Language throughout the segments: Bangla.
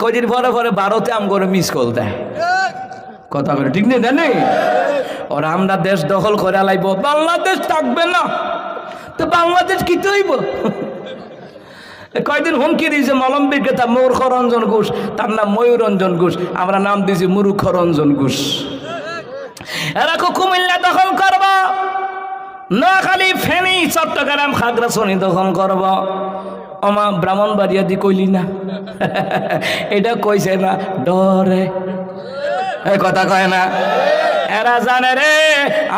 কদিন পরে পরে ভারতে আম করে মিস কল দেয়, কথা করে ঠিক নেই জানি। ওরা আমরা দেশ দখল করে আলাইব, বাংলাদেশ থাকবে না, তো বাংলাদেশ কি তৈব। কয়দিন হুমকি দিয়েছে মলম্বির কেতা মূর্খ রঞ্জন ঘোষ, তার নাম ময়ূরঞ্জন ঘোষ, আমরা নাম দিয়েছি মূর্খ রঞ্জন ঘোষ। এরা কুমিল্লা দখল করব, নোয়াখালী, ফেনী, চট্টগ্রাম, খাগড়াছড়ি দখল করব। আমা ব্রাহ্মণবাড়িয়া দি কইলি না, এটা কইছে না ডরে, এই কথা কয় না। এরা জানে রে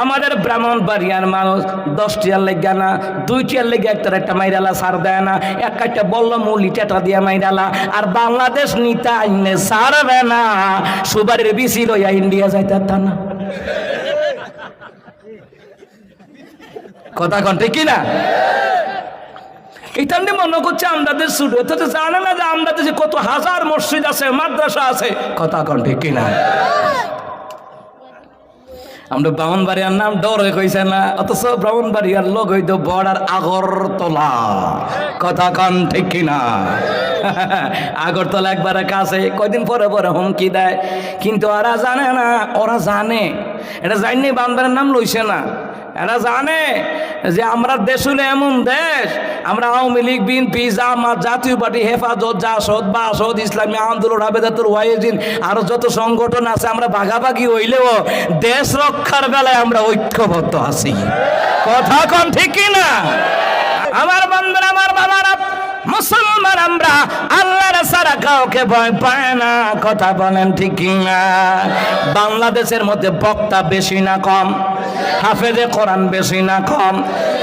আমাদের ব্রাহ্মণবাড়িয়ার মানুষ 10 টিয়ার লেগে না 2 টিয়ার লেগে একটা মাইরালা সার দেয় না, একটা বলল মুলি টেটা দিয়া মাইরালা। আর বাংলাদেশ নিতে আইনে সারবে না, সুবারের বিসি লইয়া ইন্ডিয়া যাইতে তা না, কথা কন ঠিক কিনা। এটা নিয়ে মনে করছে আমাদের শুরু, অথচ জানে না যে আমাদের দেশে কত হাজার মসজিদ আছে, মাদ্রাসা আছে, কথা কন ঠিক কিনা। আমরা ব্রাহ্মণবাড়িয়ার নাম ডর হয়ে কইছে না, অথচ ব্রাহ্মণবাড়িয়ার লোক হইতো বর্ডার আগরতলা, কথা কন ঠিক কিনা। আগরতলা একবারে কাছে, কয়দিন পরে পরে হুমকি দেয়, কিন্তু ওরা জানে না, ওরা জানে এটা জানি বান্দারের নাম লইছে না। এরা জানে যে আমরা দেশ হলে এমন দেশ, আমরা আওয়ামী লীগ, বিএনপি, জামাত, জাতীয় পার্টি, হেফাজত, জাসদ, বাসদ, ইসলামী আন্দোলন, আবেদাতুল ওয়াইজিন, আরো যত সংগঠন আছে, আমরা ভাগাভাগি হইলেও দেশ রক্ষার বেলায় আমরা ঐক্যবদ্ধ আছি, কথা কন ঠিক কিনা। আমার বন্ধুরা, আমার বাবারা, মুসলমান আমরা আল্লাহর ছাড়া কাউকে ভয় পায় না, কথা বলেন ঠিক কিনা। বাংলাদেশের মধ্যে বক্তা বেশি না কম, হাফেজে কোরআন বেশি না কম,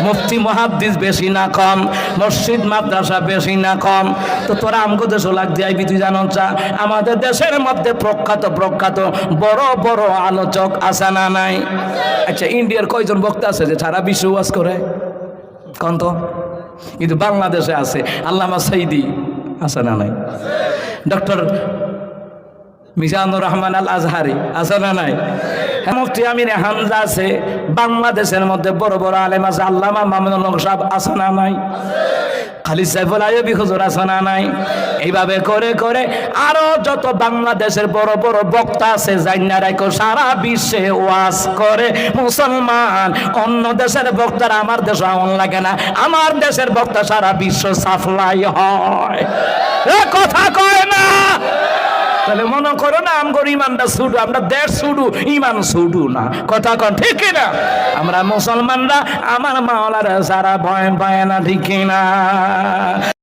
মুফতি মুহাদ্দিস বেশি না কম, মসজিদ মাদ্রাসা বেশি না কম। তো তোরা আমগো দেশ লাগ দিয়ে আইবি, তুই জানো চা আমাদের দেশের মধ্যে প্রখ্যাত বড় বড় আলোচক আছে না নাই? আচ্ছা, ইন্ডিয়ার কয়জন বক্তা আছে যে সারা বিশ্ব ওয়াজ করে কোন তো? কিন্তু বাংলাদেশে আছে আল্লামা সাইদি, আছে না নাই? ডক্টর মিজানুর রহমান আল আজহারি, আছে না নাই? মুফতি আমির হামজা আছে। বাংলাদেশের মধ্যে বড় বড় আলেম আছে, আল্লামা মামুনুল হক সাহেব, আছে না নাই? খালিদ সাইফুল আইয়ুবী হুজুর, আছে না নাই? এইভাবে করে করে আরো যত বাংলাদেশের বড় বড় বক্তা আছে, জাইনা রাখো সারা বিশ্বে ওয়াজ করে মুসলমান। অন্য দেশের বক্তারা আমার দেশে আমন লাগে না, আমার দেশের বক্তা সারা বিশ্ব সাপ্লাই হয়, কথা কয় না। তাহলে মনে করো না আমগর ইমানটা ছুটু, আমরা দেশ ছুটু, ইমান ছুটু না, কথা কন ঠিক না। আমরা মুসলমানরা আমার মাওলার সারা ভয় পায় না, ঠিক না।